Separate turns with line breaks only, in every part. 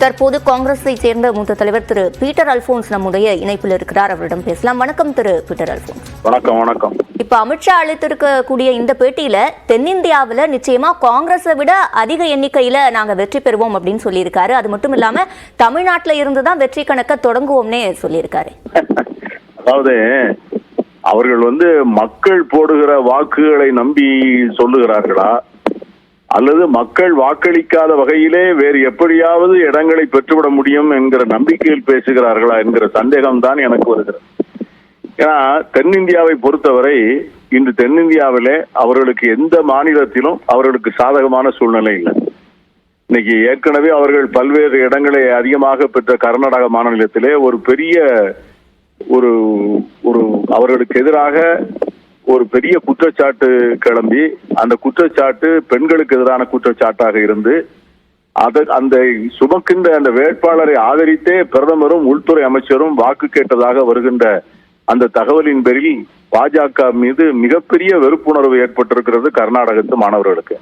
தற்போது காங்கிரஸை சேர்ந்த மூத்த தலைவர் திரு பீட்டர் அல்போன்ஸ் நம்முடைய இணைப்பில் இருக்கிறார். அவரிடம் பேசலாம். வணக்கம் திரு பீட்டர் அல்போன்ஸ்.
வணக்கம். வணக்கம்.
இப்ப அமித்ஷா அளித்திருக்கக்கூடிய இந்த பேட்டியில தென்னிந்தியாவில் நிச்சயமா காங்கிரஸை விட அதிக எண்ணிக்கையில நாங்க வெற்றி பெறுவோம் அப்படின்னு சொல்லியிருக்காரு. அது மட்டும் இல்லாம தமிழ்நாட்டில இருந்துதான் வெற்றி கணக்க தொடங்குவோம்னே சொல்லியிருக்காரு.
அதாவது அவர்கள் மக்கள் போடுகிற வாக்குகளை நம்பி சொல்லுகிறார்களா அல்லது மக்கள் வாக்களிக்காத வகையிலே வேறு எப்படியாவது இடங்களை பெற்றுவிட முடியும் என்கிற நம்பிக்கையில் பேசுகிறார்களா என்கிற சந்தேகம் தான் எனக்கு வருகிறது. ஏன்னா தென்னிந்தியாவை பொறுத்தவரை இன்று தென்னிந்தியாவிலே அவர்களுக்கு எந்த மாநிலத்திலும் அவர்களுக்கு சாதகமான சூழ்நிலை இல்லை. இன்னைக்கு ஏற்கனவே அவர்கள் பல்வேறு இடங்களை அதிகமாக பெற்ற கர்நாடக மாநிலத்திலே ஒரு பெரிய ஒரு அவர்களுக்கு எதிராக ஒரு பெரிய குற்றச்சாட்டு கிளம்பி அந்த குற்றச்சாட்டு பெண்களுக்கு எதிரான குற்றச்சாட்டாக இருந்து அந்த சுமக்கின்ற அந்த வேட்பாளரை ஆதரித்தே பிரதமரும் உள்துறை அமைச்சரும் வாக்கு கேட்டதாக வருகின்ற அந்த தகவலின் பேரில் பாஜக மீது மிகப்பெரிய வெறுப்புணர்வு ஏற்பட்டிருக்கிறது கர்நாடகத்து மாணவர்களுக்கு,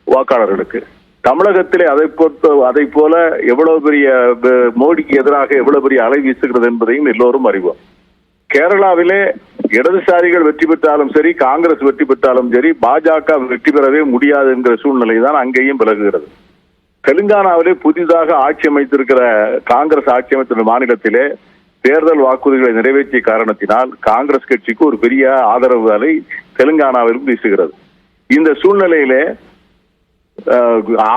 வாக்காளர்களுக்கு. தமிழகத்திலே அதை போல எவ்வளவு பெரிய மோடிக்கு எதிராக எவ்வளவு பெரிய அலை வீசுகிறது என்பதையும் எல்லோரும் அறிவோம். கேரளாவிலே இடதுசாரிகள் வெற்றி பெற்றாலும் சரி, காங்கிரஸ் வெற்றி பெற்றாலும் சரி, பாஜக வெற்றி பெறவே முடியாது என்கிற சூழ்நிலை தான் அங்கேயும் விலகுகிறது. தெலுங்கானாவிலே புதிதாக ஆட்சி அமைத்திருக்கிற காங்கிரஸ் ஆட்சி அமைத்த மாநிலத்திலே தேர்தல் வாக்குறுதிகளை நிறைவேற்றிய காரணத்தினால் காங்கிரஸ் கட்சிக்கு ஒரு பெரிய ஆதரவு அலை தெலுங்கானாவிலும் வீசுகிறது. இந்த சூழ்நிலையிலே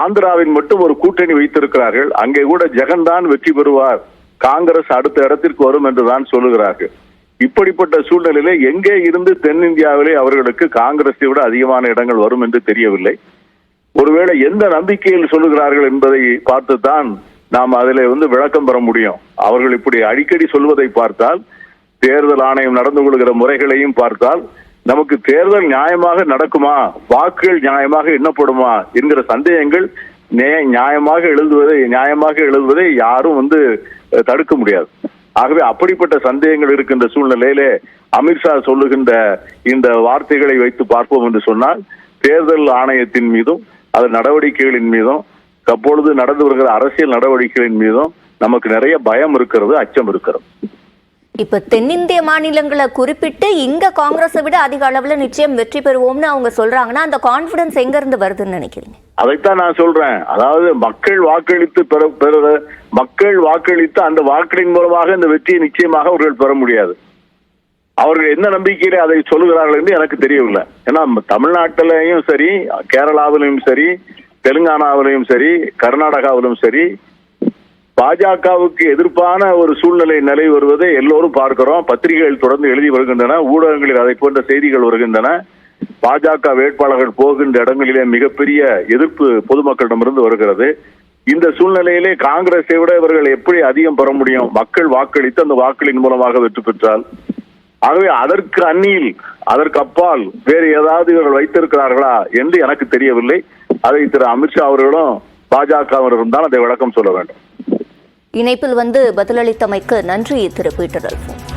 ஆந்திராவில் மட்டும் ஒரு கூட்டணி வைத்திருக்கிறார்கள். அங்கே கூட ஜெகன் தான் வெற்றி பெறுவார், காங்கிரஸ் அடுத்த இடத்திற்கு வரும் என்றுதான் சொல்லுகிறார்கள். இப்படிப்பட்ட சூழ்நிலையிலே எங்கே இருந்து தென்னிந்தியாவிலே அவர்களுக்கு காங்கிரஸை விட அதிகமான இடங்கள் வரும் என்று தெரியவில்லை. ஒருவேளை எந்த நம்பிக்கையில் சொல்லுகிறார்கள் என்பதை பார்த்துதான் நாம் அதிலே விளக்கம் பெற முடியும். அவர்கள் இப்படி அடிக்கடி சொல்வதை பார்த்தால், தேர்தல் ஆணையம் நடந்து கொள்கிற முறைகளையும் பார்த்தால் நமக்கு தேர்தல் நியாயமாக நடக்குமா, வாக்குகள் நியாயமாக எண்ணப்படுமா என்கிற சந்தேகங்கள் நியாயமாக எழுதுவதை யாரும் தடுக்க முடியாது. ஆகவே அப்படிப்பட்ட சந்தேகங்கள் இருக்கின்ற சூழ்நிலையிலே அமித்ஷா சொல்லுகின்ற இந்த வார்த்தைகளை வைத்து பார்ப்போம் என்று சொன்னால், தேர்தல் ஆணையத்தின் மீதும் அதன் நடவடிக்கைகளின் மீதும் தற்பொழுது நடந்து வருகிற அரசியல் நடவடிக்கைகளின் மீதும் நமக்கு நிறைய பயம் இருக்கிறது, அச்சம் இருக்கிறது.
இப்ப தென்னிந்திய மாநிலங்களை குறிப்பிட்டு இங்க காங்கிரஸை விட அதிக அளவுல நிச்சயம் வெற்றி பெறுவோம்னு அவங்க சொல்றாங்கன்னா அந்த கான்பிடன்ஸ் எங்க இருந்து வருதுன்னு நினைக்கிறீங்க?
அதைத்தான் நான் சொல்றேன். அதாவது மக்கள் வாக்களித்து அந்த வாக்களின் மூலமாக இந்த வெற்றியை நிச்சயமாக அவர்கள் பெற முடியாது. அவர்கள் என்ன நம்பிக்கையிலே அதை சொல்லுகிறார்கள் என்று எனக்கு தெரியவில்லை. ஏன்னா தமிழ்நாட்டிலையும் சரி, கேரளாவிலும் சரி, தெலுங்கானாவிலும் சரி, கர்நாடகாவிலும் சரி, பாஜகவுக்கு எதிர்ப்பான ஒரு சூழ்நிலை நிலை வருவதை எல்லோரும் பார்க்கிறோம். பத்திரிகைகள் தொடர்ந்து எழுதி வருகின்றன, ஊடகங்களில் அதை போன்ற செய்திகள் வருகின்றன. பாஜக வேட்பாளர்கள் போகின்ற இடங்களிலே மிகப்பெரிய எதிர்ப்பு பொதுமக்களிடமிருந்து வருகிறது. இந்த சூழ்நிலையிலே காங்கிரஸை விட இவர்கள் எப்படி அதிகம் பெற முடியும்? மக்கள் வாக்களித்து அந்த வாக்களின் மூலமாக வெற்றி பெற்றால். ஆகவே அதற்கு அப்பால் வேறு ஏதாவது இவர்கள் வைத்திருக்கிறார்களா என்று எனக்கு தெரியவில்லை. அதை திரு அமித்ஷா அவர்களும் பாஜகவினரும் தான் அதை விளக்கம் சொல்ல வேண்டும்.
இணைப்பில் பதிலளித்தமைக்கு நன்றி திரு பீட்டர் அல்போன்ஸ்.